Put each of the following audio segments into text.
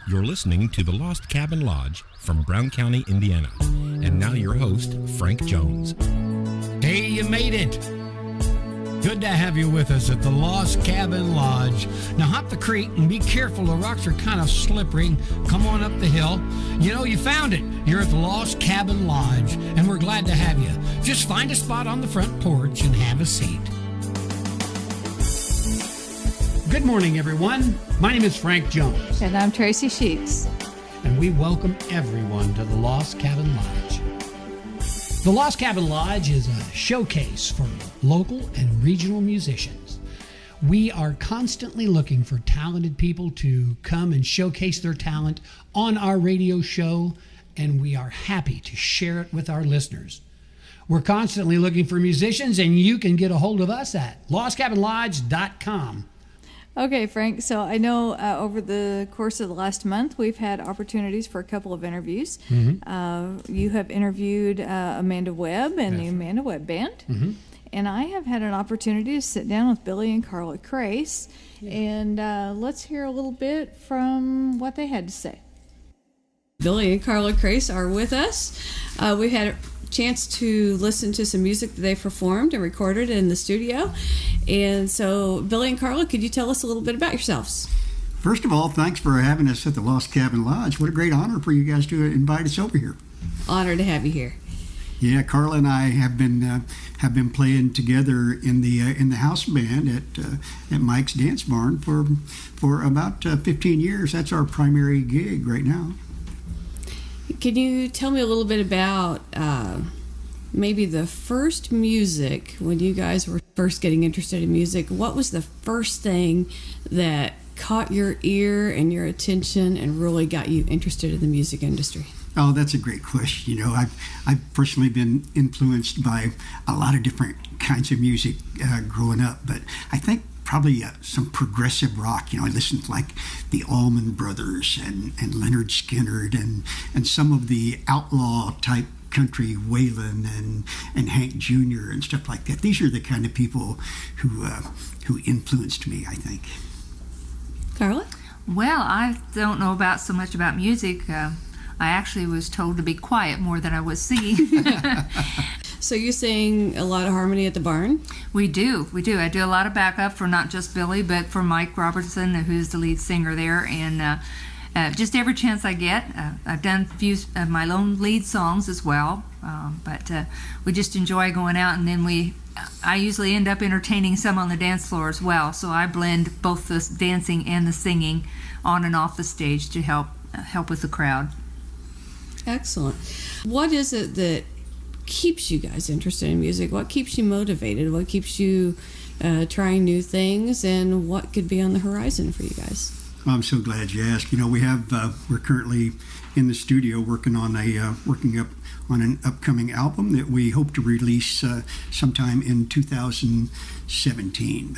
You're listening to The Lost Cabin Lodge from Brown County, Indiana. And now your host, Frank Jones. Hey, you made it. Good to have you with us at the Lost Cabin Lodge. Now hop the creek and be careful. The rocks are kind of slippery. Come on up the hill. You know, you found it. You're at the Lost Cabin Lodge, and we're glad to have you. Just find a spot on the front porch and have a seat. Good morning, everyone. My name is Frank Jones. And I'm Stacy Sheets. And we welcome everyone to the Lost Cabin Lodge. The Lost Cabin Lodge is a showcase for local and regional musicians. We are constantly looking for talented people to come and showcase their talent on our radio show, and we are happy to share it with our listeners. We're constantly looking for musicians, and you can get a hold of us at lostcabinlodge.com. Okay, Frank, so I know over the course of the last month, we've had opportunities for a couple of interviews. Mm-hmm. You have interviewed Amanda Webb and the Amanda Webb Band. Mm-hmm. And I have had an opportunity to sit down with Billy and Carla Crase. Yeah. And let's hear a little bit from what they had to say. Billy and Carla Crase are with us. We had a chance to listen to some music that they performed and recorded in the studio. And so, Billy and Carla, could you tell us a little bit about yourselves? First of all, thanks for having us at the Lost Cabin Lodge. What a great honor for you guys to invite us over here. Honored to have you here. Yeah, Carla and I have been playing together in the house band at Mike's Dance Barn for about 15 years. That's our primary gig right now. Can you tell me a little bit about maybe the first music, when you guys were first getting interested in music? What was the first thing that caught your ear and your attention and really got you interested in the music industry? Oh, that's a great question. You know, I've personally been influenced by a lot of different kinds of music growing up, but I think probably some progressive rock. You know, I listened to like the Allman Brothers and Leonard Skinner and some of the outlaw type country, Waylon and Hank Jr. and stuff like that. These are the kind of people who influenced me, I think. Carla? Well, I don't know so much about music. I actually was told to be quiet more than I was singing. So you sing a lot of harmony at the barn? We do. I do a lot of backup for not just Billy, but for Mike Robertson, who's the lead singer there. And just every chance I get, I've done a few of my own lead songs as well. But we just enjoy going out, and then I usually end up entertaining some on the dance floor as well. So I blend both the dancing and the singing on and off the stage to help with the crowd. Excellent. What is it that keeps you guys interested in music? What keeps you motivated? What keeps you trying new things? And what could be on the horizon for you guys? I'm so glad you asked. You know, we're currently in the studio working up on an upcoming album that we hope to release sometime in 2017.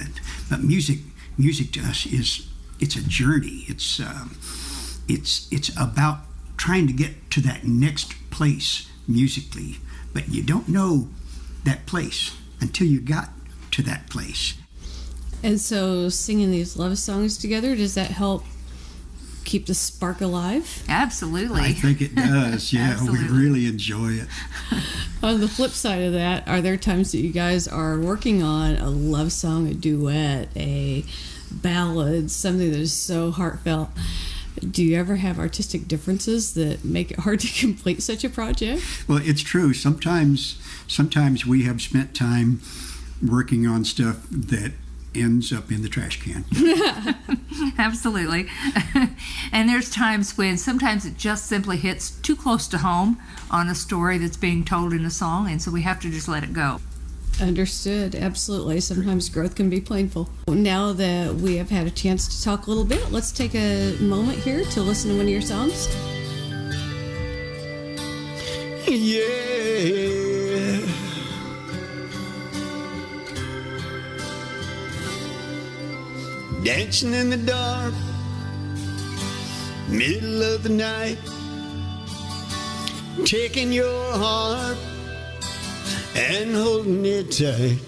But music to us it's a journey. It's about trying to get to that next place musically, but you don't know that place until you got to that place. And so singing these love songs together, does that help keep the spark alive? Absolutely. I think it does. Yeah, we really enjoy it. On the flip side of that, are there times that you guys are working on a love song, a duet, a ballad, something that is so heartfelt? Do you ever have artistic differences that make it hard to complete such a project? Well, it's true. Sometimes we have spent time working on stuff that ends up in the trash can. Absolutely. And there's times when sometimes it just simply hits too close to home on a story that's being told in a song, and so we have to just let it go. Understood. Absolutely. Sometimes growth can be painful. Now that we have had a chance to talk a little bit, let's take a moment here to listen to one of your songs. Yeah. Dancing in the dark, middle of the night, taking your heart and holding it tight.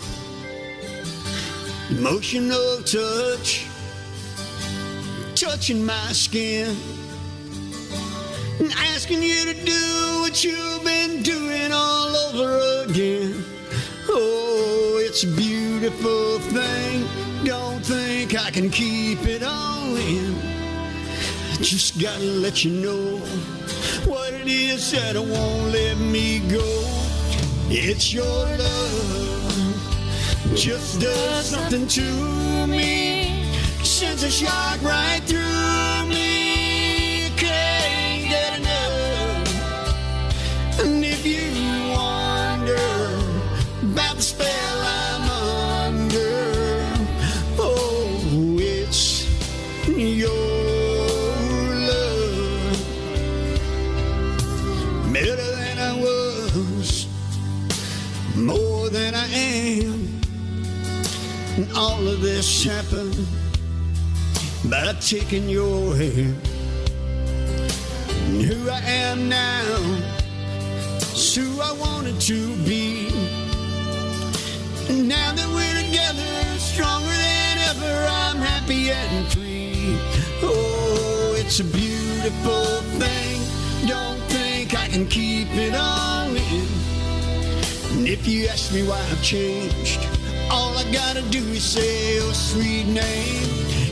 Emotional touch, touching my skin, asking you to do what you've been doing all over again. Oh, it's a beautiful thing. Don't think I can keep it all in. Just gotta let you know what it is that won't let me go. It's your love, just does something to me, sends a shock right through me. Can't get enough. And if you wonder about the spell I'm under, oh, it's your love. Better than I was, more than I am. And all of this happened by taking your hand. And who I am now is who I wanted to be. And now that we're together, stronger than ever, I'm happy and free. Oh, it's a beautiful thing. Don't think I can keep it all in. And if you ask me why I've changed, all I gotta do is say your sweet name.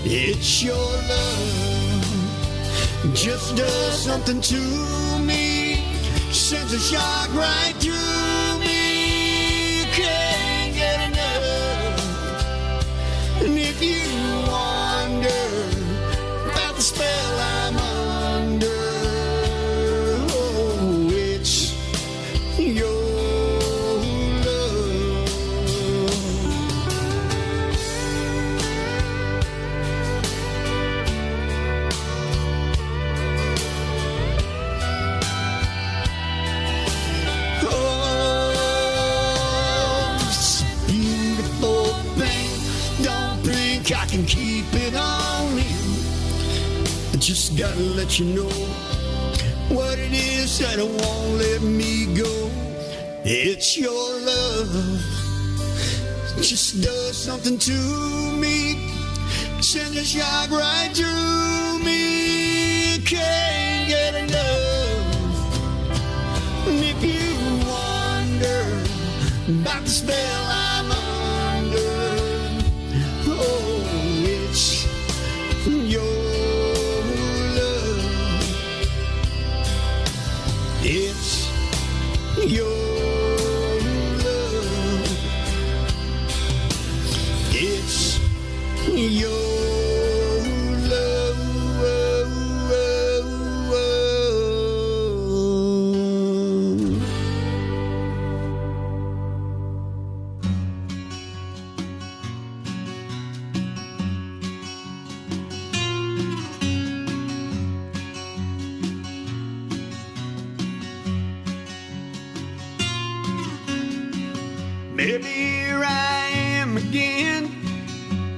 It's your love, just does something to me, sends a shock right through me. Can't get enough. And if you wonder about the spell I'm under, oh, it's your I can keep it on in. I just gotta let you know what it is that won't let me go. It's your love, just does something to me, sends a shock right through me. Can't get enough. And if you wonder about the spell I'm under, oh, it's your love. It's your love. It's your love. Maybe here I am again,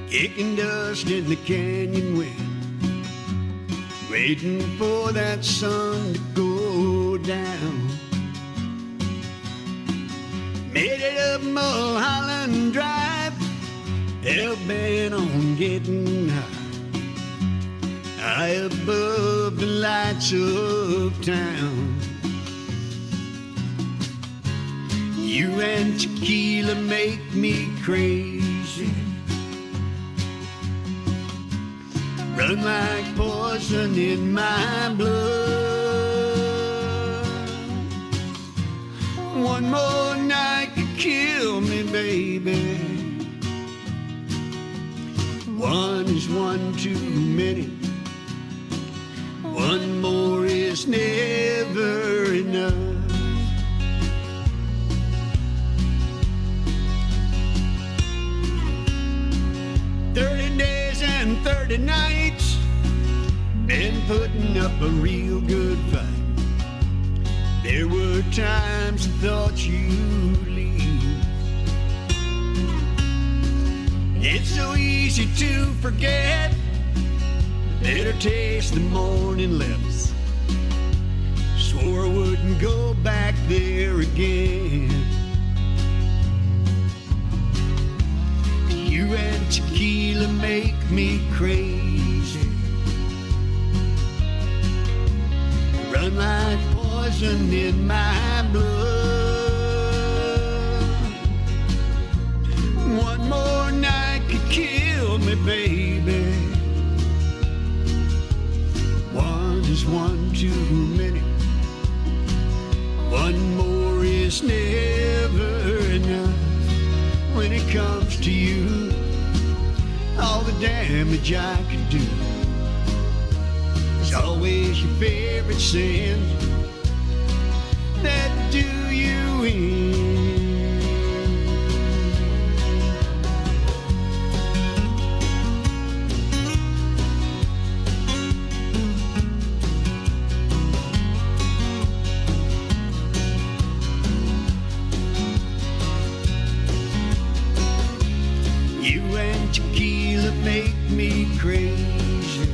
kicking dust in the canyon wind, waiting for that sun to go down. Made it up Mulholland Drive, hell-bent on getting high above the lights of town. You and tequila make me crazy, run like poison in my blood. One more night could kill me, baby. One is one too many. One more is never enough. And 30 nights, been putting up a real good fight. There were times I thought you'd leave. It's so easy to forget, bitter taste the morning lips. Swore I wouldn't go back there again. You and tequila make me crazy, run run like poison in my blood. One more night could kill me, baby. One is one too many. One more is never enough. When it comes to you, all the damage I could do is always your favorite sin that do you in. You and tequila make me crazy.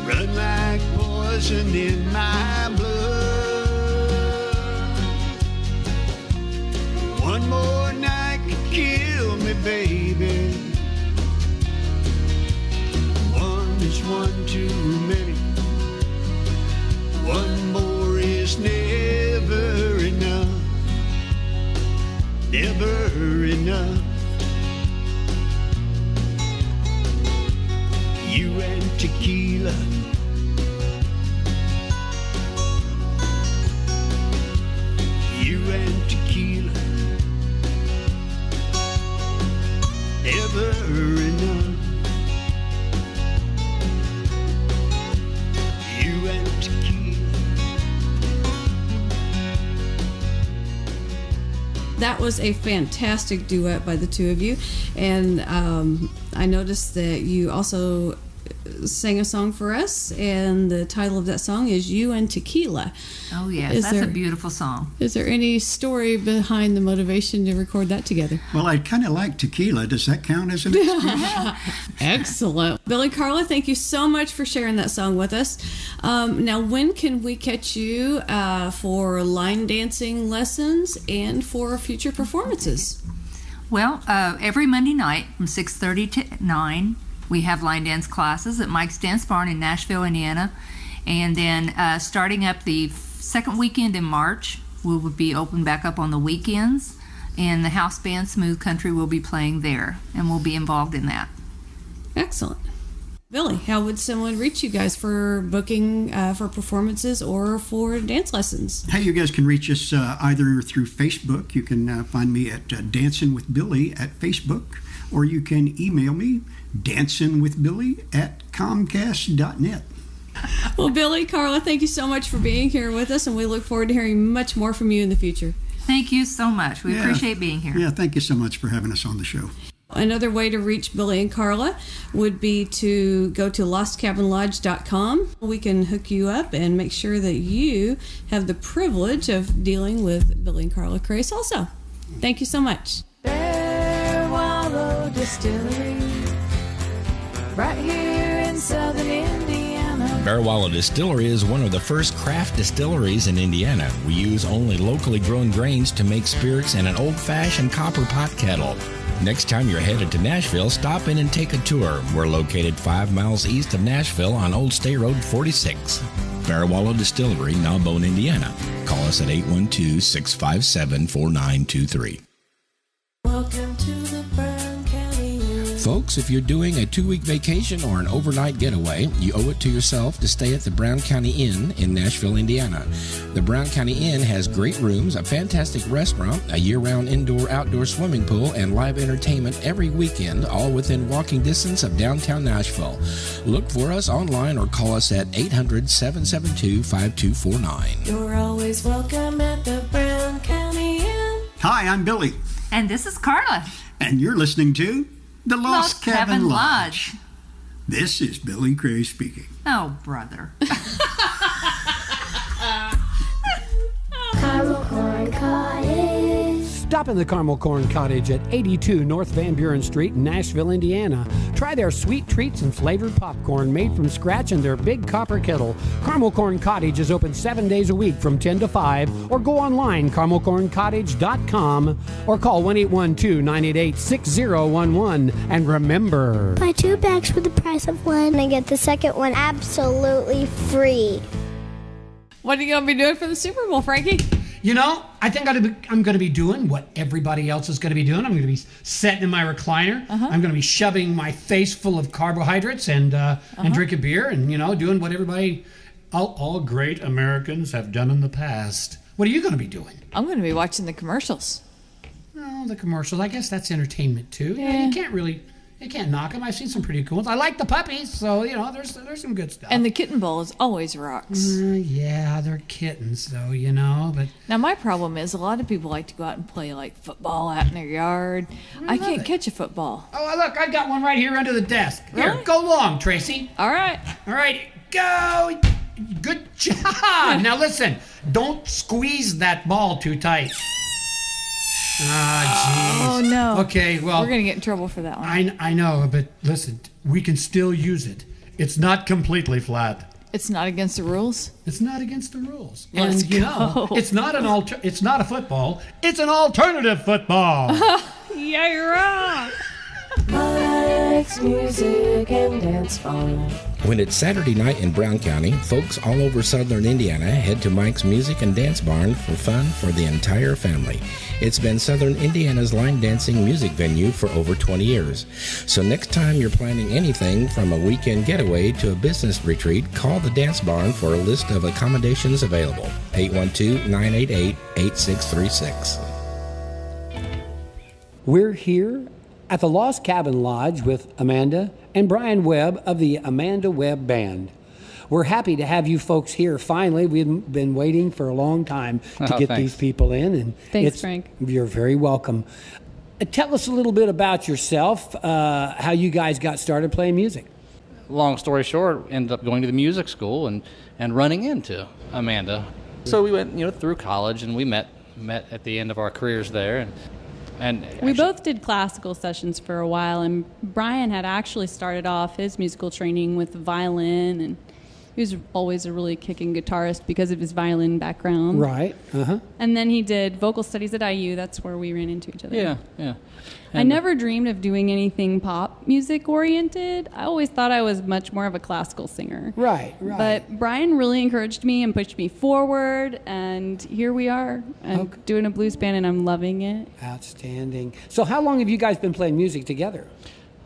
Run like poison in my blood. One more night could kill me, baby. One is one too many. One more is never enough. Never enough. You and tequila. You and tequila. Never enough. You and tequila. That was a fantastic duet by the two of you, and I noticed that you also sang a song for us, and the title of that song is You and Tequila. Oh, yes, that's a beautiful song. Is there any story behind the motivation to record that together? Well, I kind of like tequila. Does that count as an excuse? Excellent. Billy Carla, thank you so much for sharing that song with us. Now, when can we catch you for line dancing lessons and for future performances? Well, every Monday night from 6:30 to 9, we have line dance classes at Mike's Dance Barn in Nashville, Indiana. And then starting up the second weekend in March, we will be open back up on the weekends. And the house band Smooth Country will be playing there, and we'll be involved in that. Excellent. Billy, how would someone reach you guys for booking for performances or for dance lessons? Hey, you guys can reach us either through Facebook. You can find me at Dancing with Billy at Facebook, or you can email me, dancingwithbilly@comcast.net. Well, Billy, Carla, thank you so much for being here with us, and we look forward to hearing much more from you in the future. Thank you so much. We appreciate being here. Yeah, thank you so much for having us on the show. Another way to reach Billy and Carla would be to go to lostcabinlodge.com. We can hook you up and make sure that you have the privilege of dealing with Billy and Carla Crase also. Thank you so much. Bear Wallow Distillery, right here in southern Indiana. Bear Wallow Distillery is one of the first craft distilleries in Indiana. We use only locally grown grains to make spirits in an old-fashioned copper pot kettle. Next time you're headed to Nashville, stop in and take a tour. We're located 5 miles east of Nashville on Old State Road 46. Bear Wallow Distillery, Narbonne, Indiana. Call us at 812-657-4923. Welcome to the Brown County Inn. Folks, if you're doing a 2-week vacation or an overnight getaway, you owe it to yourself to stay at the Brown County Inn in Nashville, Indiana. The Brown County Inn has great rooms, a fantastic restaurant, a year-round indoor-outdoor swimming pool, and live entertainment every weekend, all within walking distance of downtown Nashville. Look for us online or call us at 800-772-5249. You're always welcome at the Brown County Inn. Hi, I'm Billy. And this is Carla. And you're listening to The Lost Cabin Lodge. This is Billy Crase speaking. Oh, brother. Caramel corn cottage. Stop in the Caramel Corn Cottage at 82 North Van Buren Street in Nashville, Indiana. Try their sweet treats and flavored popcorn made from scratch in their big copper kettle. Caramel Corn Cottage is open 7 days a week from 10 to 5, or go online, caramelcorncottage.com, or call 1-812-988-6011. And remember, buy 2 bags for the price of 1 and get the second one absolutely free. What are you going to be doing for the Super Bowl, Frankie? you know, I think I'm going to be doing what everybody else is going to be doing. I'm going to be sitting in my recliner. I'm going to be shoving my face full of carbohydrates and drinking beer and, you know, doing what all great Americans have done in the past. What are you going to be doing? I'm going to be watching the commercials. Oh, the commercials. I guess that's entertainment, too. Yeah. You can't knock them. I've seen some pretty cool ones. I like the puppies, so, you know, there's some good stuff. And the kitten bowl is always rocks. Yeah, they're kittens, though, you know. But now, my problem is a lot of people like to go out and play, like, football out in their yard. I can't catch a football. Oh, look, I've got one right here under the desk. Here, Really? go long, Tracy. All right. All right, go. Good job. Now, listen, don't squeeze that ball too tight. Ah, jeez. Oh, no. Okay, well, we're going to get in trouble for that one. I know, but listen, we can still use it. It's not completely flat. It's not against the rules? It's not against the rules. Let's and, you know, it's not it's not a football. It's an alternative football. Yeah, you're wrong. Mike's Music and Dance Bar. When it's Saturday night in Brown County, folks all over southern Indiana head to Mike's Music and Dance Barn for fun for the entire family. It's been southern Indiana's line dancing music venue for over 20 years. So next time you're planning anything from a weekend getaway to a business retreat, call the Dance Barn for a list of accommodations available. 812-988-8636. We're here at the Lost Cabin Lodge with Amanda and Brian Webb of the Amanda Webb Band. We're happy to have you folks here finally. We've been waiting for a long time to get these people in. And thanks, Frank. You're very welcome. Tell us a little bit about yourself, how you guys got started playing music. Long story short, ended up going to the music school and running into Amanda. So we went, through college, and we met at the end of our careers there, and we both did classical sessions for a while, and Brian had actually started off his musical training with violin, and he was always a really kicking guitarist because of his violin background. Right. And then he did vocal studies at IU. That's where we ran into each other. Yeah. I never dreamed of doing anything pop music oriented. I always thought I was much more of a classical singer. Right. But Brian really encouraged me and pushed me forward, and here we are. I'm doing a blues band, and I'm loving it. Outstanding. So how long have you guys been playing music together?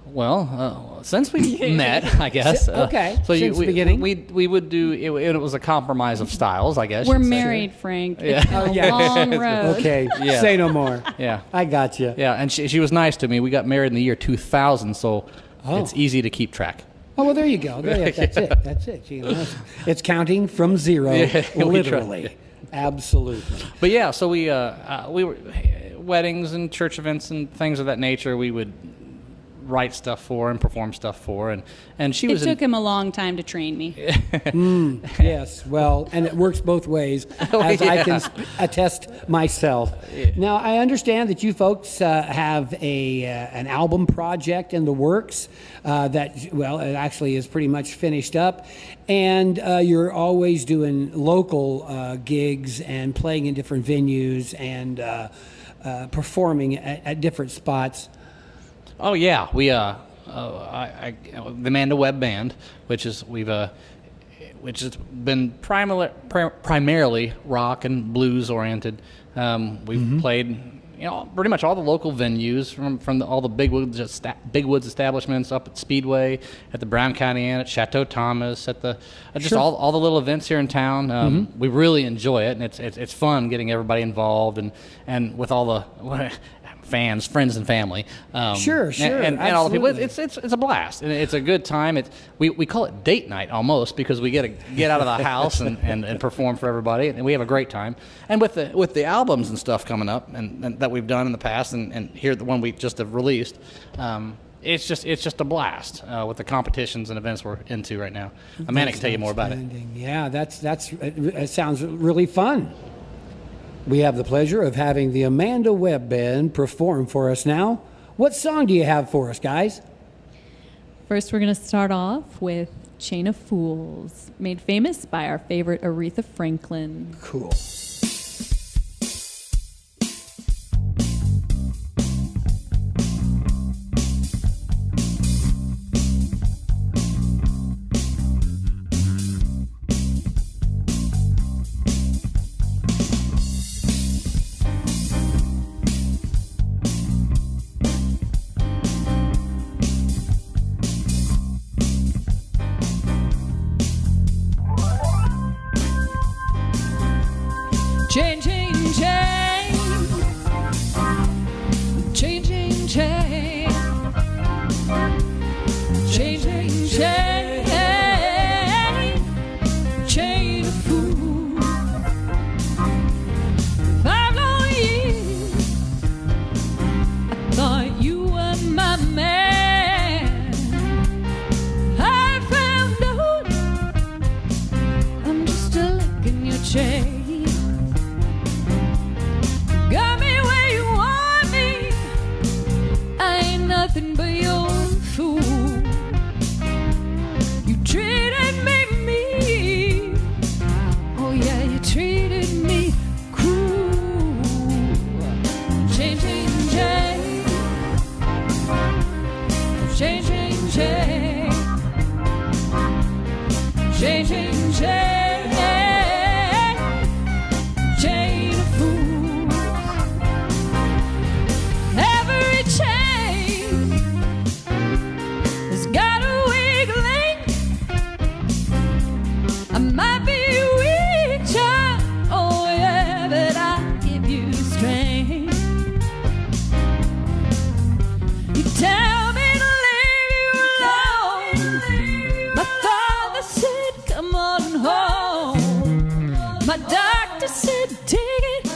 Well, since we met, I guess. Okay. So since the beginning, we would do it. It was a compromise of styles, I guess. We're married, Frank. Yeah. It's been a long road. Okay. Yeah. Say no more. Yeah. I got you. Yeah, and she was nice to me. We got married in the year 2000, so it's easy to keep track. Oh, well, there you go. That's it. That's it. You know, it's counting from zero, literally. Absolutely. But yeah, so we were weddings and church events and things of that nature. We would write stuff for and perform stuff for, and she was. It took him a long time to train me. Yes, well, and it works both ways, as I can attest myself. Yeah. Now, I understand that you folks have an album project in the works it actually is pretty much finished up, and you're always doing local gigs and playing in different venues and performing at different spots. Oh yeah, we the Amanda Webb Band, which has been primarily rock and blues oriented. We've played pretty much all the local venues from all the big woods establishments up at Speedway, at the Brown County Inn, at Chateau Thomas, at the all the little events here in town. We really enjoy it, and it's fun getting everybody involved and with all the fans, friends, and family. Sure, and all the people. It's a blast, and it's a good time. We call it date night almost because we get to get out of the house and perform for everybody, and we have a great time. And with the albums and stuff coming up and that we've done in the past, and here the one we just have released. It's just a blast with the competitions and events we're into right now. Amanda can tell you more about it. Yeah, it sounds really fun. We have the pleasure of having the Amanda Webb Band perform for us now. What song do you have for us, guys? First, we're going to start off with Chain of Fools, made famous by our favorite Aretha Franklin. Cool. Chain, chain, chain. Chain, chain, chain. Chain, chain, chain. Chain of fools. 5 long years, I thought you were my man. I found out I'm just a lick in your chain. Nothing but your fool. You treated me mean. Oh yeah, you treated me cruel. Chain, chain, chain. Chain, chain, chain. Chain, chain, chain. Chain of fools. Every chain has got a weak link. I might be weak, child, oh yeah, but I give you strength. You tell me to leave you alone. My father said, come on home. My doctor said, take it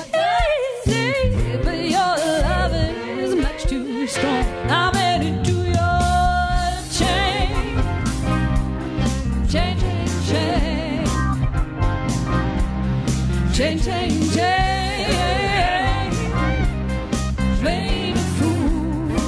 easy, but your loving is much too strong. I'm headed to your chain. Chain, chain, chain. Chain, chain, chain. Chain of fools.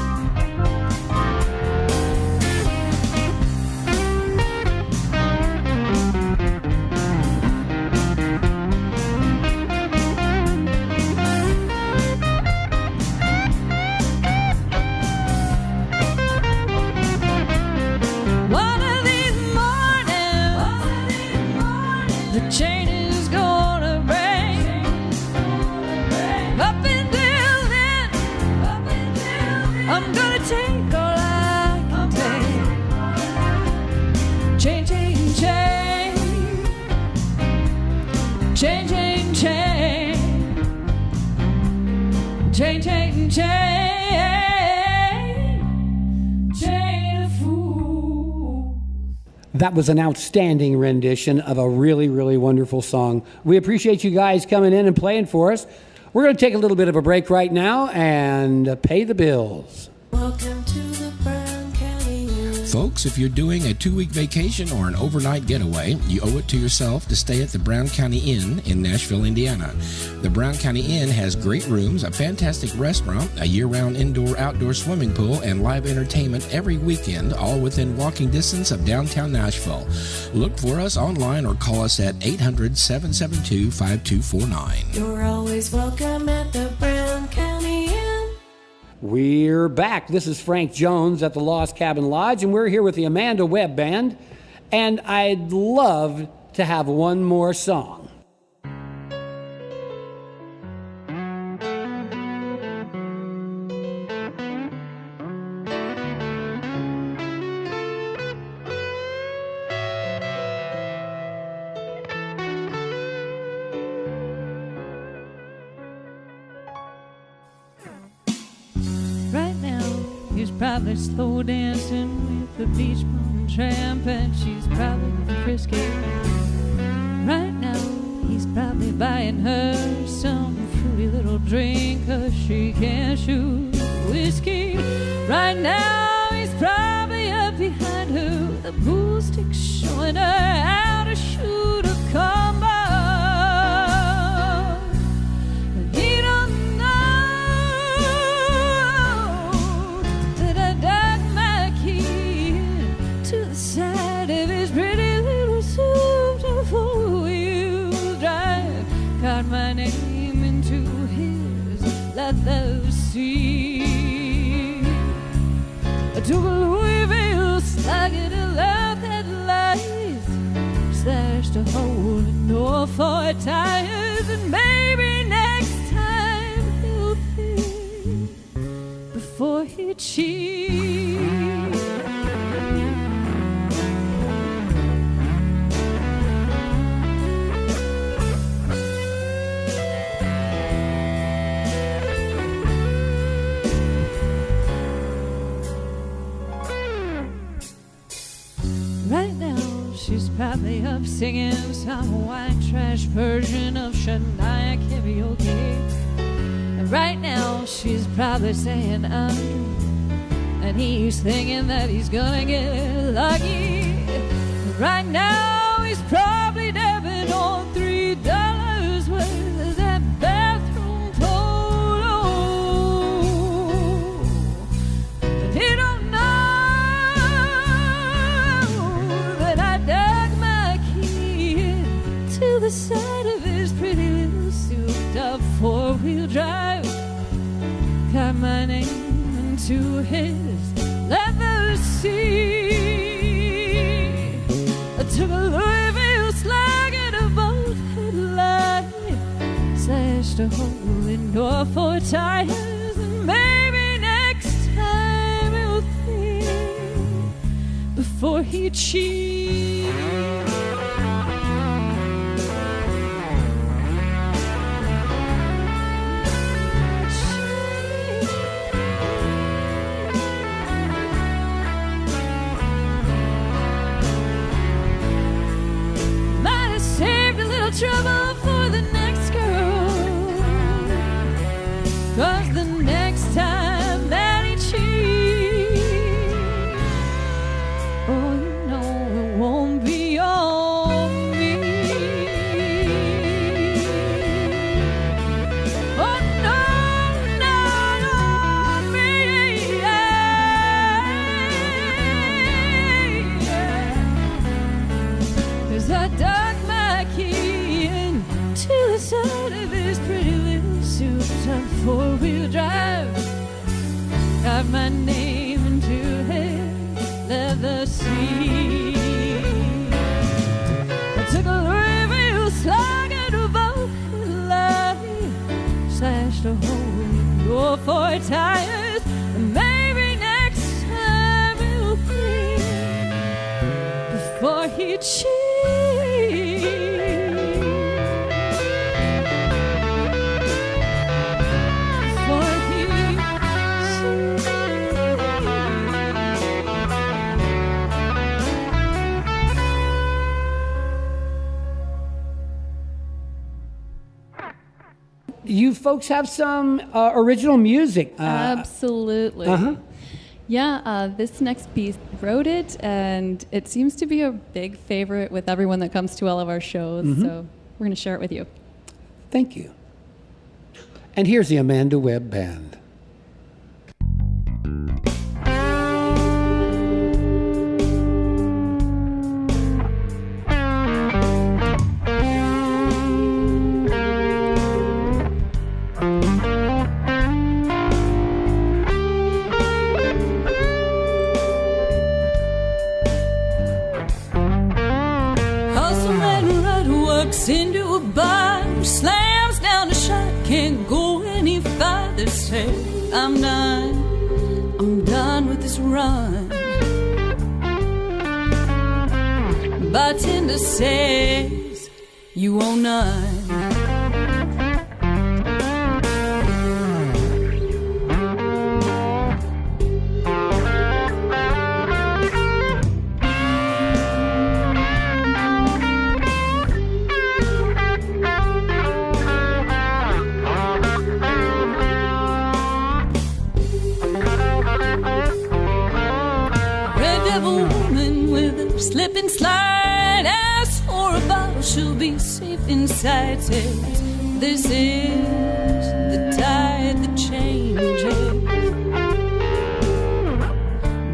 One of these mornings, the chain is gonna break. Up until then, I'm gonna take all I can take. Chain, chain, chain. Chain, chain, chain. Chain, chain, chain. Chain of fools. That was an outstanding rendition of a really, really wonderful song. We appreciate you guys coming in and playing for us. We're going to take a little bit of a break right now and pay the bills. Welcome to the Brown County Inn. Folks, if you're doing a 2-week vacation or an overnight getaway, you owe it to yourself to stay at the Brown County Inn in Nashville, Indiana. The Brown County Inn has great rooms, a fantastic restaurant, a year-round indoor-outdoor swimming pool, and live entertainment every weekend, all within walking distance of downtown Nashville. Look for us online or call us at 800-772-5249. You're always welcome at the Brown County Inn. We're back. This is Frank Jones at the Lost Cabin Lodge, and we're here with the Amanda Webb Band. And I'd love to have one more song. Right now, he's probably slow dancing with the beach bum tramp, and she's probably frisky. Right now, he's probably buying her some fruity little drink, 'cause she can't shoot whiskey. Right now, he's probably up behind her with a pool stick, showing her how to shoot a combo. the side of his pretty little souped-up four-wheel drive. Got my name into his leather seat. I took a Louisville slug at a left headlights, slashed a hole in all four tires, and maybe next time he'll think before he cheats. Right now, she's probably up singing some white trash version of Shania karaoke. And right now, she's probably saying and he's thinking that he's gonna get lucky. Right now, he's probably dabbing on $3 worth of that bathroom polo. And he don't know the side of his pretty little souped-up four-wheel drive. Got my name into his leather seat. I took a Louisville slug at a bolt headlight, slashed a hole in all four tires, and maybe next time he'll think before he cheats. Trouble for the next girl, 'cause the next time that he cheats, oh, you know it won't be on me. Oh, no, not on me. 'Cause I dug my key to the side of his pretty little souped-up four-wheel drive. Got my name into his leather seat. I took a Louisville slug at a bolt headlight, slashed a hole in all four tires, and maybe next time he'll think before he cheats. You folks have some original music. Absolutely. Yeah, this next piece wrote it, and it seems to be a big favorite with everyone that comes to all of our shows, so we're going to share it with you. Thank you. And here's the Amanda Webb Band. Into a bar, slams down a shot, can't go any farther. Say, I'm done with this run. Bartender says, you owe none. Slip and slide, ask for a bottle, she'll be safe inside. Says, this is the tide that changes.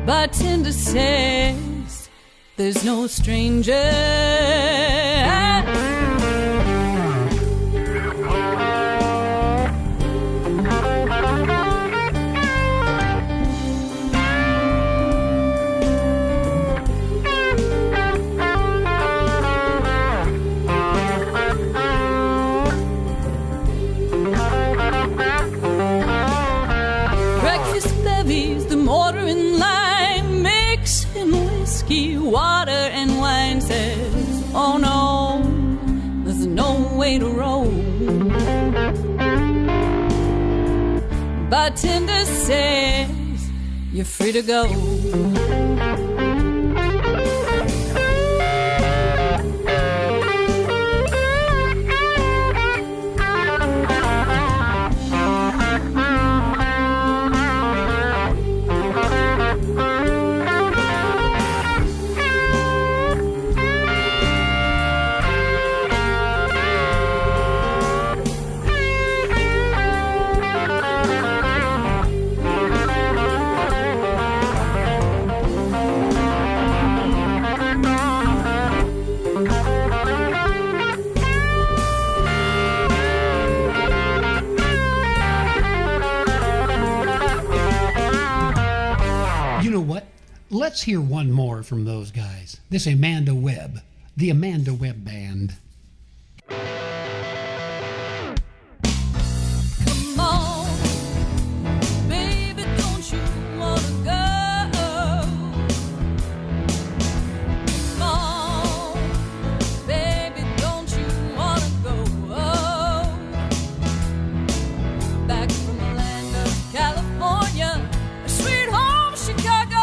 Bartender says, There's no stranger. Breakfast bevies, the mortar and lime, mixing whiskey, water and wine. Says, oh no, there's no way to roll. Bartender says, you're free to go. Let's hear one more from those guys. This Amanda Webb, the Amanda Webb Band. Come on, baby, don't you wanna go? Come on, baby, don't you wanna go? Back from the land of California, sweet home Chicago.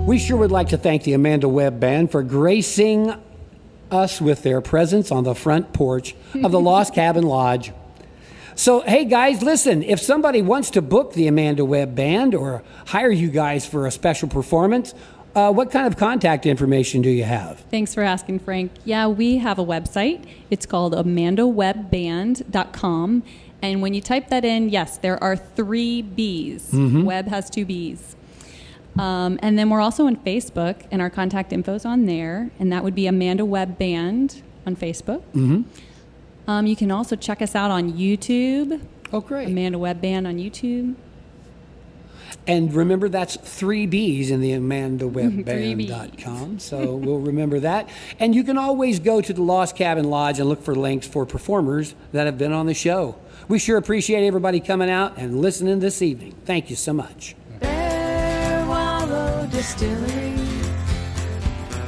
We sure would like to thank the Amanda Webb Band for gracing us with their presence on the front porch of the Lost Cabin Lodge. So, hey guys, listen, if somebody wants to book the Amanda Webb Band or hire you guys for a special performance, what kind of contact information do you have? Thanks for asking, Frank. Yeah, we have a website. It's called amandawebband.com. And when you type that in, yes, there are 3 B's. Mm-hmm. Webb has 2 B's. And then we're also on Facebook, and our contact info is on there, and that would be Amanda Webb Band on Facebook. Mm-hmm. You can also check us out on YouTube. Oh, great. Amanda Webb Band on YouTube. And remember, that's 3 B's in the amandawebband.com, so we'll remember that. And you can always go to the Lost Cabin Lodge and look for links for performers that have been on the show. We sure appreciate everybody coming out and listening this evening. Thank you so much. There wallowed a Distillery,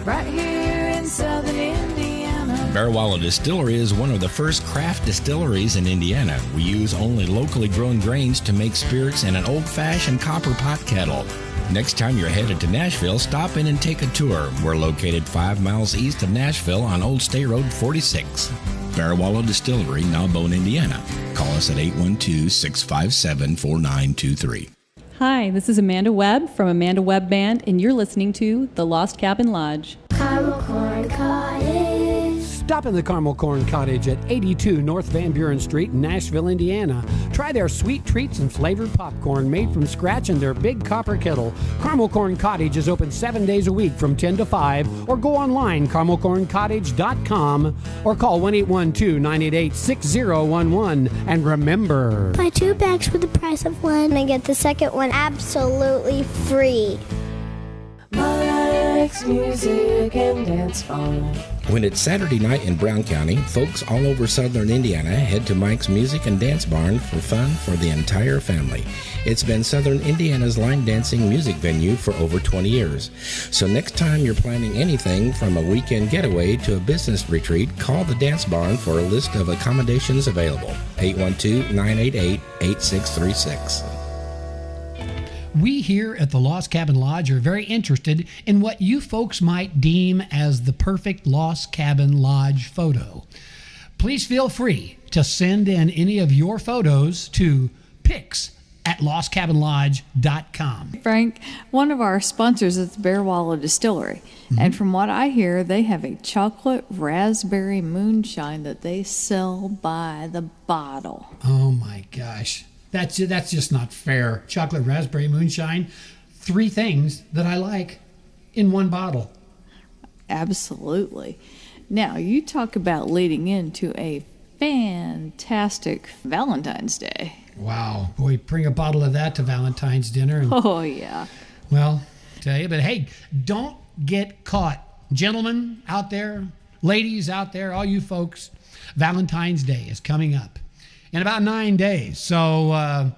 right here in southern Indiana. Bear Wallow Distillery is one of the first craft distilleries in Indiana. We use only locally grown grains to make spirits in an old-fashioned copper pot kettle. Next time you're headed to Nashville, stop in and take a tour. We're located 5 miles east of Nashville on Old State Road 46. Bear Wallow Distillery, Narbonne, Indiana. Call us at 812-657-4923. Hi, this is Amanda Webb from Amanda Webb Band, and you're listening to The Lost Cabin Lodge. Caramel Corn Cottage. Stop in the Caramel Corn Cottage at 82 North Van Buren Street in Nashville, Indiana. Try their sweet treats and flavored popcorn made from scratch in their big copper kettle. Caramel Corn Cottage is open 7 days a week from 10 to 5, or go online, caramelcorncottage.com, or call 1-812-988-6011. And remember, Buy 2 bags for the price of one and get the second one absolutely free. Mike's Music and Dance Bar. When it's Saturday night in Brown County, folks all over southern Indiana head to Mike's Music and Dance Barn for fun for the entire family. It's been southern Indiana's line dancing music venue for over 20 years. So next time you're planning anything from a weekend getaway to a business retreat, call the Dance Barn for a list of accommodations available. 812-988-8636. We here at the Lost Cabin Lodge are very interested in what you folks might deem as the perfect Lost Cabin Lodge photo. Please feel free to send in any of your photos to pics@lostcabinlodge.com. Frank, one of our sponsors is the Bear Wallow Distillery. Mm-hmm. And from what I hear, they have a chocolate raspberry moonshine that they sell by the bottle. Oh my gosh. That's just not fair. Chocolate raspberry moonshine, 3 things that I like in one bottle. Absolutely. Now, you talk about leading into a fantastic Valentine's Day. Wow. Boy, bring a bottle of that to Valentine's dinner. And, oh, yeah. Well, tell you, but hey, don't get caught. Gentlemen out there, ladies out there, all you folks, Valentine's Day is coming up in about 9 days. So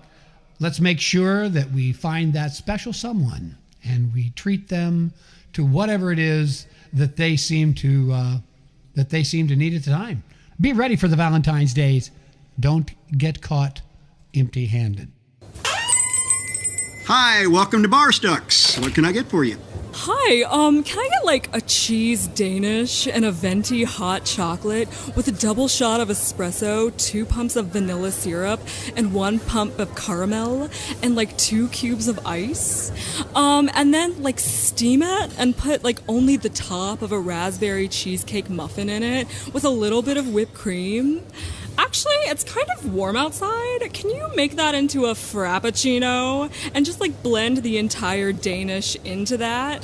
let's make sure that we find that special someone and we treat them to whatever it is that they seem to need at the time. Be ready for the Valentine's Days. Don't get caught empty-handed. Hi, welcome to Bar Stucks. What can I get for you? Hi, can I get like a cheese Danish and a venti hot chocolate with a double shot of espresso, 2 pumps of vanilla syrup, and 1 pump of caramel, and like 2 cubes of ice? And then like steam it and put like only the top of a raspberry cheesecake muffin in it with a little bit of whipped cream. Actually, it's kind of warm outside. Can you make that into a frappuccino and just like blend the entire Danish into that?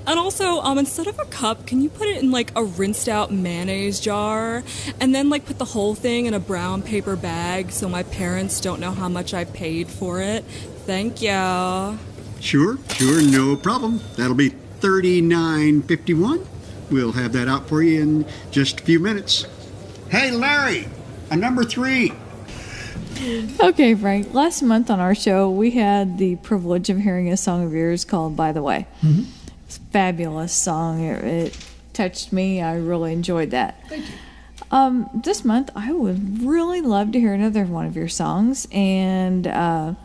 And also, instead of a cup, can you put it in like a rinsed out mayonnaise jar and then like put the whole thing in a brown paper bag so my parents don't know how much I paid for it? Thank you. Sure, no problem. That'll be $39.51. We'll have that out for you in just a few minutes. Hey, Larry! A number 3. Okay, Frank. Last month on our show, we had the privilege of hearing a song of yours called By the Way. Mm-hmm. It's a fabulous song. It touched me. I really enjoyed that. Thank you. This month, I would really love to hear another one of your songs. And I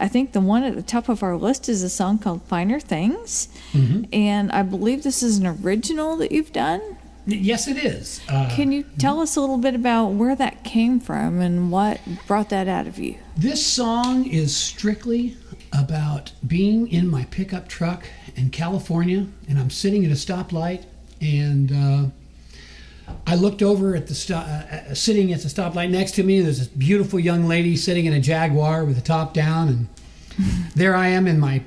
think the one at the top of our list is a song called Finer Things. Mm-hmm. And I believe this is an original that you've done. Yes, it is. Can you tell us a little bit about where that came from and what brought that out of you? This song is strictly about being in my pickup truck in California, and I'm sitting at a stoplight, and I looked over at the sitting at the stoplight next to me. There's this beautiful young lady sitting in a Jaguar with the top down, and there I am in my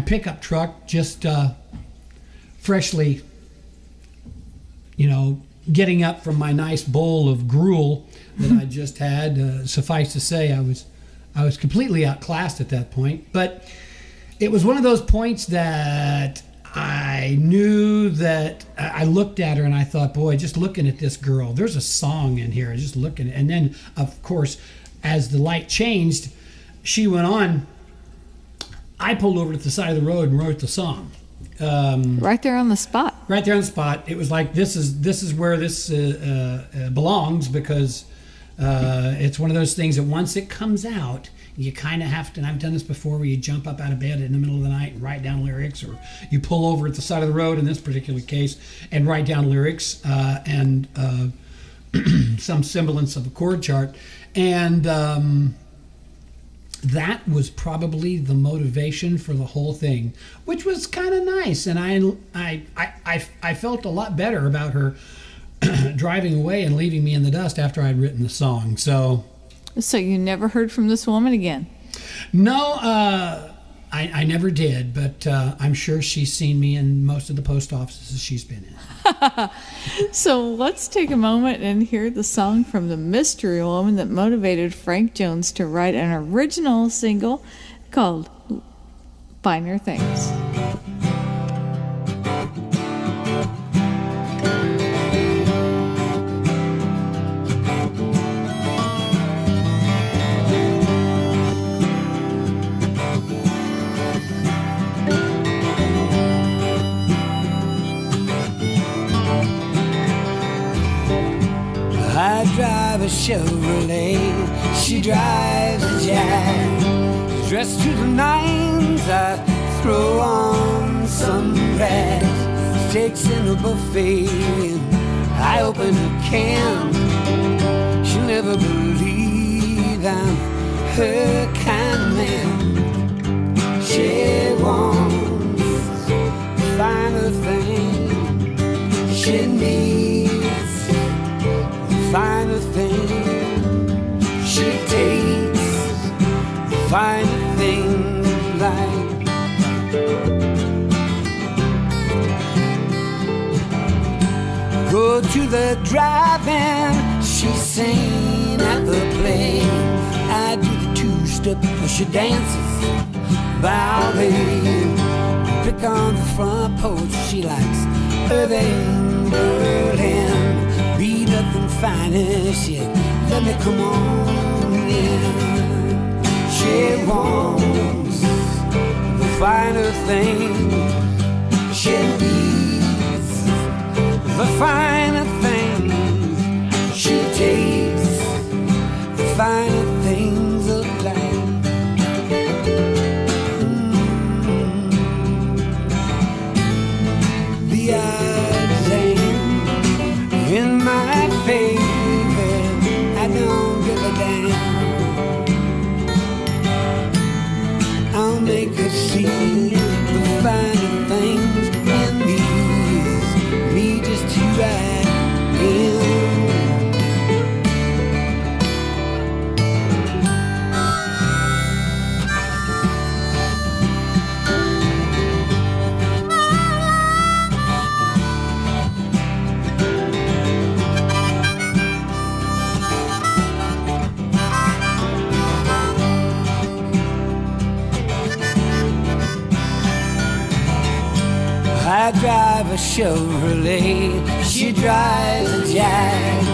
pickup truck, just freshly, getting up from my nice bowl of gruel that I just had. Suffice to say, I was completely outclassed at that point. But it was one of those points that I knew that I looked at her and I thought, boy, just looking at this girl, there's a song in here. Just looking. And then, of course, as the light changed, she went on. I pulled over to the side of the road and wrote the song. Right there on the spot. Right there on the spot. It was like, this is where this belongs, because it's one of those things that once it comes out, you kind of have to, and I've done this before, where you jump up out of bed in the middle of the night and write down lyrics, or you pull over at the side of the road in this particular case and write down lyrics and some semblance of a chord chart. And that was probably the motivation for the whole thing, which was kind of nice. And I felt a lot better about her driving away and leaving me in the dust after I'd written the song. So you never heard from this woman again? No, I never did, but I'm sure she's seen me in most of the post offices she's been in. So let's take a moment and hear the song from the mystery woman that motivated Frank Jones to write an original single called Finer Things. I drive a Chevrolet, she drives a Jag. Dressed to the nines, I throw on some rags. She takes in a buffet and I open a can. She'll never believe I'm her kind of man. She wants finer things. She needs finer things. She takes finer things like go to the drive-in, she's seen at the play. I do the two-step, she dances ballet. Pick on the front porch, she likes Irving Berlin. Be nothing finest yet, let me come on in. She wants the finer thing. She needs the finer things. She takes the finer things of life. The odds ain't in my favor, I don't give a damn. I'll make her see the finer things in me just who I am. I drive a Chevrolet, she drives a Jag.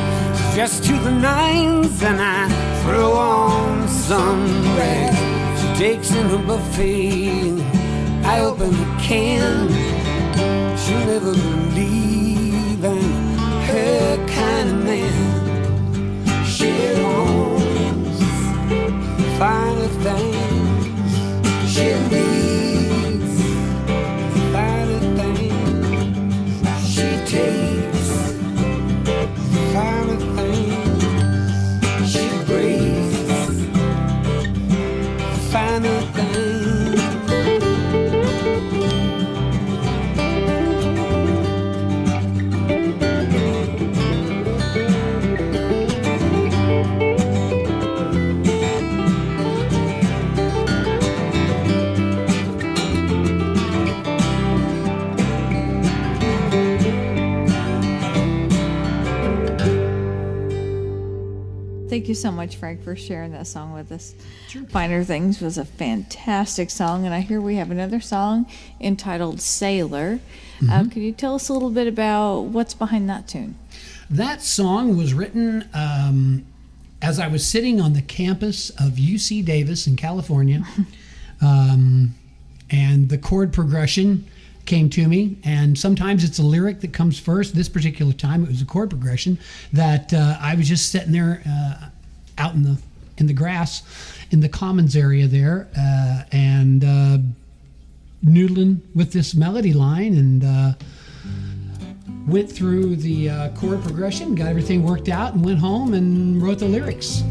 Dressed to the nines and I throw on some rags. She takes in a buffet, I open a can. She'll never believe I'm her kind of man. She wants finer things. She needs finer things. She takes finer things. She breathes finer things. Thank you so much, Frank, for sharing that song with us. Sure. Finer Things was a fantastic song, and I hear we have another song entitled Sailor. Mm-hmm. Can you tell us a little bit about what's behind that tune? That song was written as I was sitting on the campus of UC Davis in California, and the chord progression came to me, and sometimes it's a lyric that comes first. This particular time, it was a chord progression that I was just sitting there out in the grass in the commons area there, and noodling with this melody line, and went through the chord progression, got everything worked out, and went home and wrote the lyrics.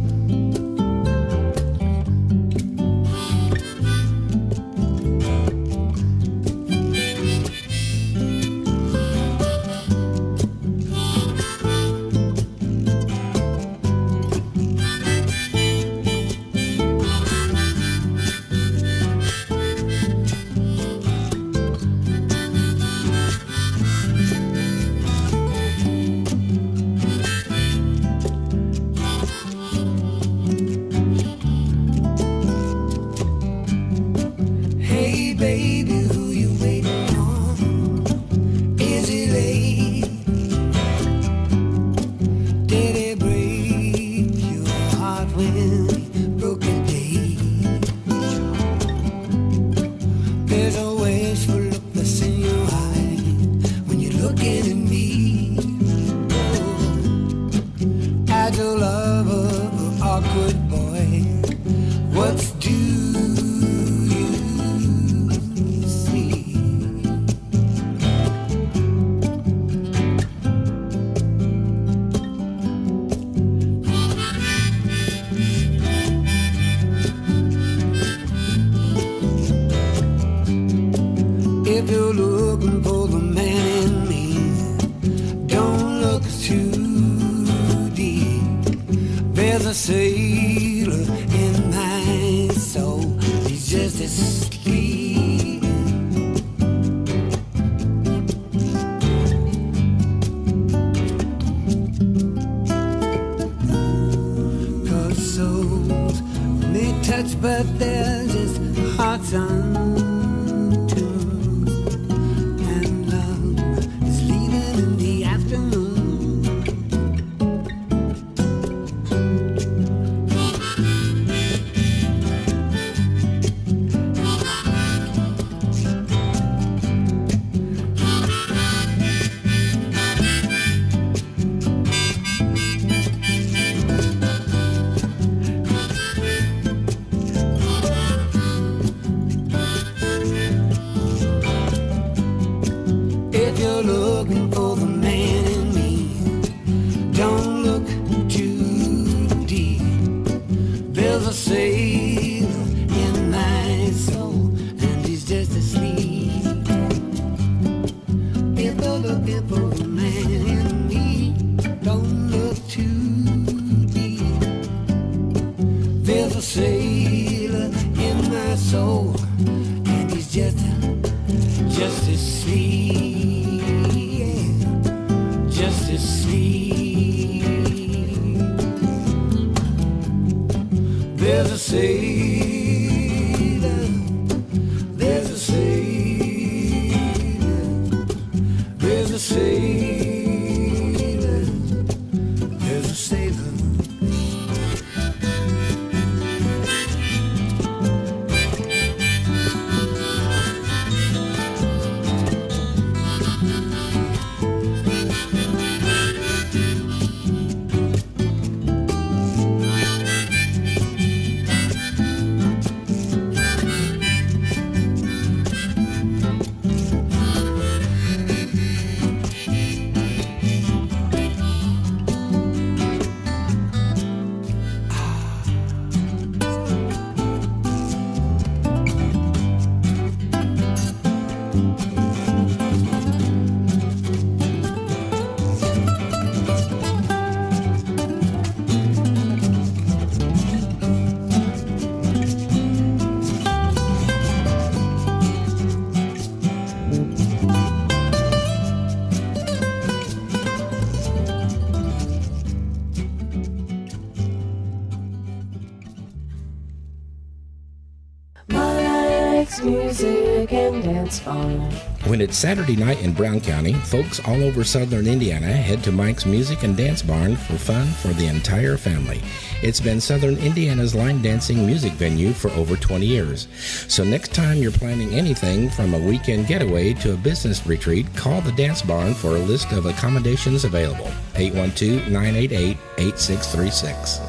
dance barn. When it's Saturday night in Brown County, folks all over southern Indiana head to Mike's Music and Dance Barn for fun for the entire family. It's been southern Indiana's line dancing music venue for over 20 years. So next time you're planning anything from a weekend getaway to a business retreat, call the Dance Barn for a list of accommodations available. 812-988-8636.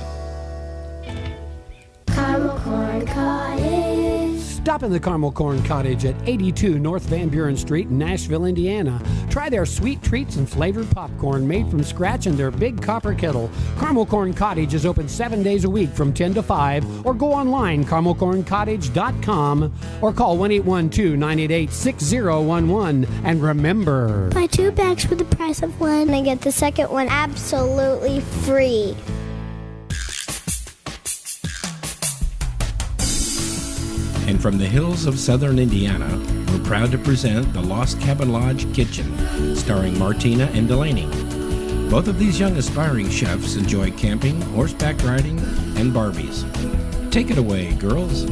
Caramel Corn Cottage. Stop in the Caramel Corn Cottage at 82 North Van Buren Street in Nashville, Indiana. Try their sweet treats and flavored popcorn made from scratch in their big copper kettle. Caramel Corn Cottage is open 7 days a week from 10 to 5, or go online, caramelcorncottage.com, or call 1-812-988-6011. And remember, buy 2 bags for the price of one and get the second one absolutely free. And from the hills of southern Indiana, we're proud to present the Lost Cabin Lodge Kitchen, starring Martina and Delaney. Both of these young aspiring chefs enjoy camping, horseback riding, and Barbies. Take it away, girls.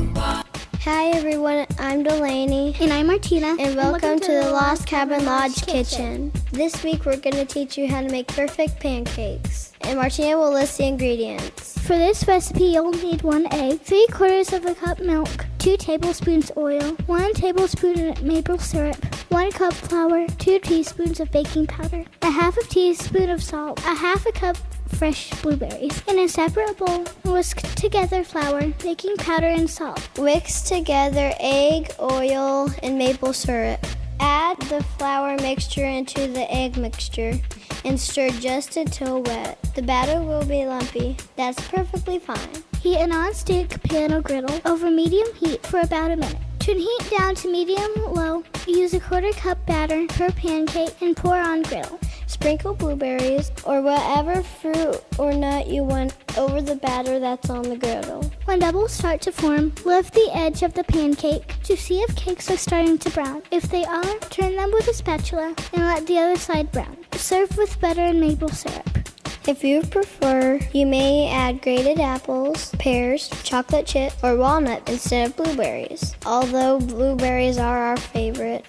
Hi everyone, I'm Delaney. And I'm Martina. And welcome to the Lost Cabin Lodge Kitchen. This week we're going to teach you how to make perfect pancakes. And Martina will list the ingredients. For this recipe, you'll need 1 egg, 3/4 of a cup milk, 2 tablespoons oil, 1 tablespoon maple syrup, 1 cup flour, 2 teaspoons of baking powder, a 1/2 teaspoon of salt, a 1/2 cup fresh blueberries. In a separate bowl, whisk together flour, baking powder, and salt. Mix together egg, oil, and maple syrup. Add the flour mixture into the egg mixture and stir just until wet. The batter will be lumpy. That's perfectly fine. Heat a non-stick pan or griddle over medium heat for about a minute. Turn heat down to medium-low. Use a 1/4 cup batter per pancake and pour on griddle. Sprinkle blueberries or whatever fruit or nut you want over the batter that's on the griddle. When bubbles start to form, lift the edge of the pancake to see if cakes are starting to brown. If they are, turn them with a spatula and let the other side brown. Serve with butter and maple syrup. If you prefer, you may add grated apples, pears, chocolate chip, or walnut instead of blueberries. Although blueberries are our favorite.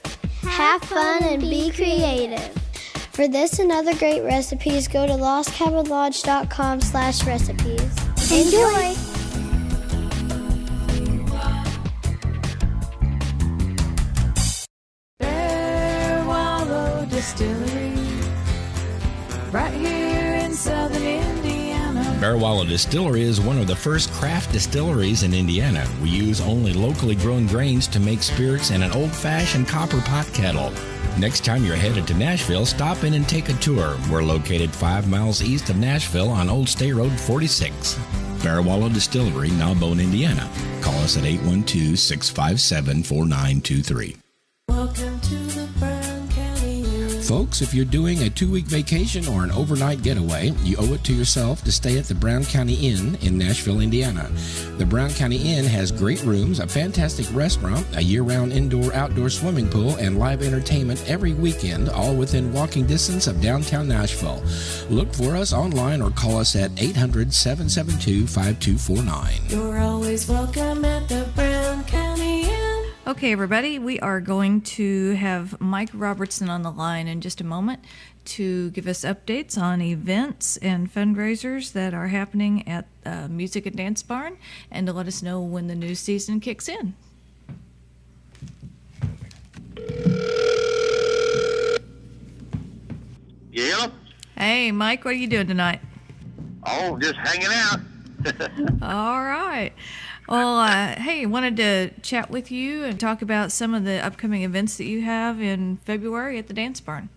Have fun and be creative. For this and other great recipes, go to lostcabinlodge.com/recipes. Enjoy! Bear Wallow Distillery, right here in southern Indiana. Bear Wallow Distillery is one of the first craft distilleries in Indiana. We use only locally grown grains to make spirits in an old-fashioned copper pot kettle. Next time you're headed to Nashville, stop in and take a tour. We're located 5 miles east of Nashville on Old State Road 46. Bear Wallow Distillery, Nowbone, Indiana. Call us at 812-657-4923. Welcome to the Brown County Inn. Folks, if you're doing a 2-week vacation or an overnight getaway, you owe it to yourself to stay at the Brown County Inn in Nashville, Indiana. The Brown County Inn has great rooms, a fantastic restaurant, a year-round indoor-outdoor swimming pool, and live entertainment every weekend, all within walking distance of downtown Nashville. Look for us online or call us at 800-772-5249. You're always welcome at the Brown County Inn. Okay, everybody, we are going to have Mike Robertson on the line in just a moment to give us updates on events and fundraisers that are happening at Music and Dance Barn and to let us know when the new season kicks in. Yeah? Hey, Mike, what are you doing tonight? Oh, just hanging out. All right. Well, hey, wanted to chat with you and talk about some of the upcoming events that you have in February at the Dance Barn.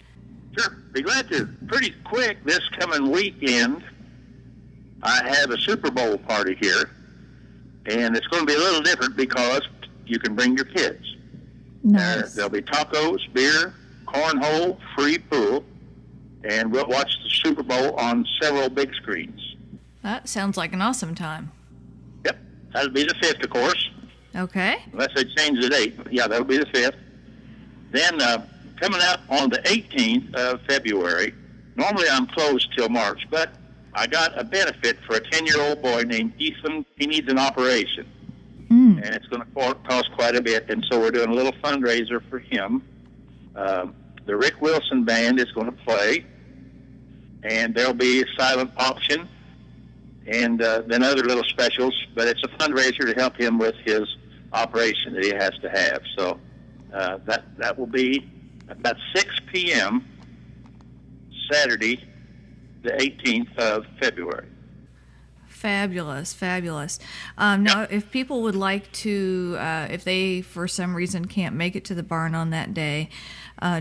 Sure, be glad to. Pretty quick, this coming weekend, I have a Super Bowl party here, and it's going to be a little different because you can bring your kids. Nice. There'll be tacos, beer, cornhole, free pool, and we'll watch the Super Bowl on several big screens. That sounds like an awesome time. Yep, that'll be the 5th, of course. Okay. Unless they change the date. But yeah, that'll be the 5th. Then coming up on the 18th of February, normally I'm closed till March, but I got a benefit for a 10-year-old boy named Ethan. He needs an operation. And and it's going to cost quite a bit. And so we're doing a little fundraiser for him. The Rick Wilson Band is going to play, and there'll be a silent auction, and then other little specials. But it's a fundraiser to help him with his operation that he has to have. So that will be about 6 p.m. Saturday, the 18th of February. Fabulous, fabulous. Now, if people would like to, if they for some reason can't make it to the barn on that day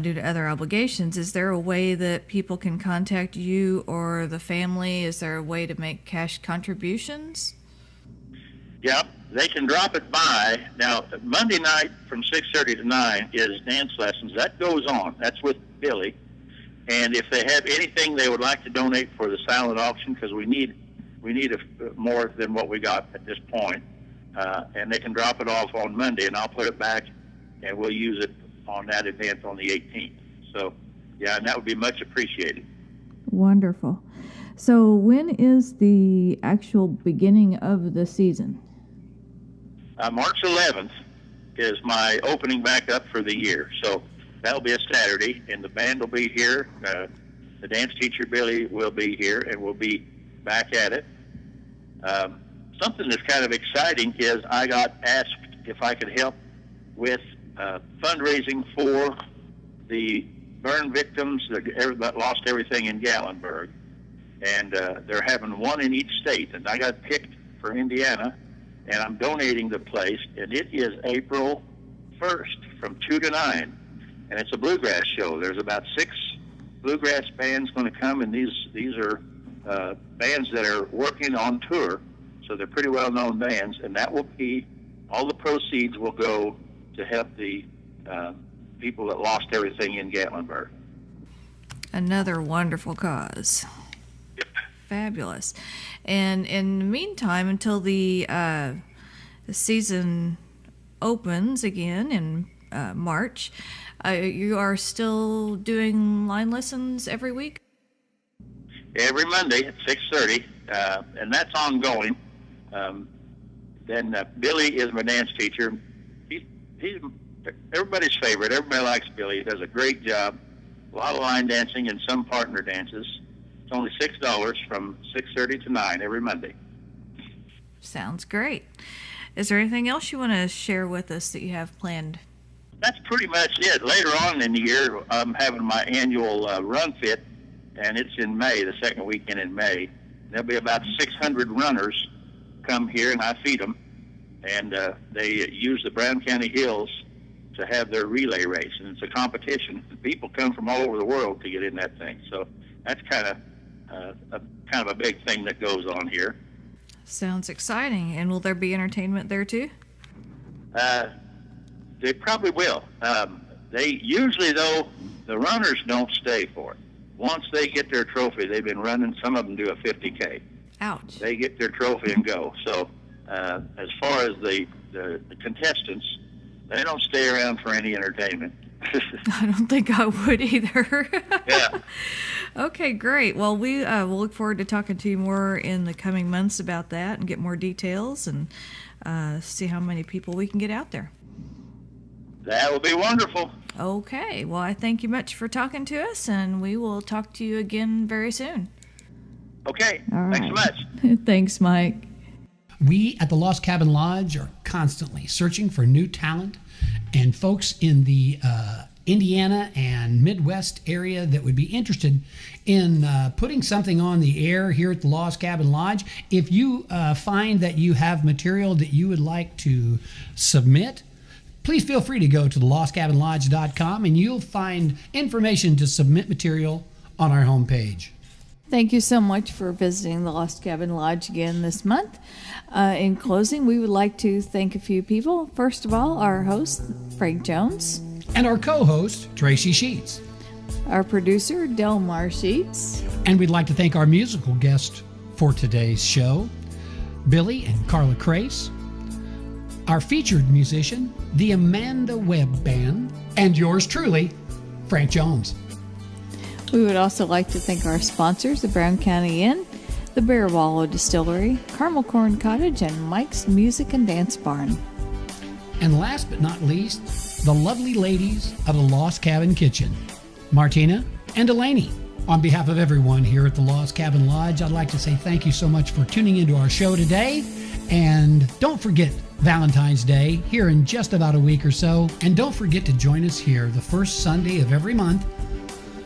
due to other obligations, is there a way that people can contact you or the family? Is there a way to make cash contributions? Yep, they can drop it by. Now, Monday night from 6:30 to 9 is dance lessons. That goes on. That's with Billy. And if they have anything they would like to donate for the silent auction, because we need more than what we got at this point, and they can drop it off on Monday, and I'll put it back, and we'll use it on that event on the 18th. So, yeah, and that would be much appreciated. Wonderful. So when is the actual beginning of the season? March 11th is my opening back up for the year. So that'll be a Saturday, and the band will be here. The dance teacher, Billy, will be here, and we'll be back at it. Something that's kind of exciting is I got asked if I could help with fundraising for the burn victims that lost everything in Gatlinburg. And they're having one in each state. And I got picked for Indiana, and I'm donating the place. And it is April 1st from 2 to 9. And it's a bluegrass show. There's about 6 bluegrass bands going to come, and these are bands that are working on tour, so they're pretty well-known bands, and that will be, all the proceeds will go to help the people that lost everything in Gatlinburg. Another wonderful cause. Yep. Fabulous. And in the meantime, until the season opens again in March, you are still doing line lessons every week? Every Monday at 6:30, and that's ongoing. Then Billy is my dance teacher. He's everybody's favorite. Everybody likes Billy. He does a great job. A lot of line dancing and some partner dances. It's only $6 from 6:30 to 9 every Monday. Sounds great. Is there anything else you want to share with us that you have planned? That's pretty much it. Later on in the year, I'm having my annual Run Fit, and it's in May, the second weekend in May. There'll be about 600 runners come here, and I feed them. And they use the Brown County Hills to have their relay race, and it's a competition. People come from all over the world to get in that thing. So that's kind of a big thing that goes on here. Sounds exciting. And will there be entertainment there too? They probably will. They usually, though, the runners don't stay for it. Once they get their trophy, they've been running. Some of them do a 50K. Ouch. They get their trophy and go. So as far as the contestants, they don't stay around for any entertainment. I don't think I would either. Yeah. Okay, great. Well, we will look forward to talking to you more in the coming months about that and get more details and see how many people we can get out there. That will be wonderful. Okay. Well, I thank you much for talking to us, and we will talk to you again very soon. Okay. All right. Thanks so much. Thanks, Mike. We at the Lost Cabin Lodge are constantly searching for new talent and folks in the Indiana and Midwest area that would be interested in putting something on the air here at the Lost Cabin Lodge. If you find that you have material that you would like to submit, please feel free to go to thelostcabinlodge.com and you'll find information to submit material on our homepage. Thank you so much for visiting the Lost Cabin Lodge again this month. In closing, we would like to thank a few people. First of all, our host, Frank Jones. And our co-host, Tracy Sheets. Our producer, Delmar Sheets. And we'd like to thank our musical guest for today's show, Billy and Carla Crase. Our featured musician, the Amanda Webb Band. And yours truly, Frank Jones. We would also like to thank our sponsors, the Brown County Inn, the Bear Wallow Distillery, Caramel Corn Cottage, and Mike's Music and Dance Barn. And last but not least, the lovely ladies of the Lost Cabin Kitchen, Martina and Delaney. On behalf of everyone here at the Lost Cabin Lodge, I'd like to say thank you so much for tuning into our show today. And don't forget Valentine's Day here in just about a week or so. And don't forget to join us here the first Sunday of every month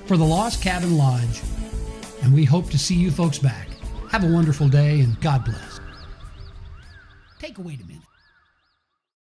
for the Lost Cabin Lodge. And we hope to see you folks back. Have a wonderful day and God bless. Wait a minute.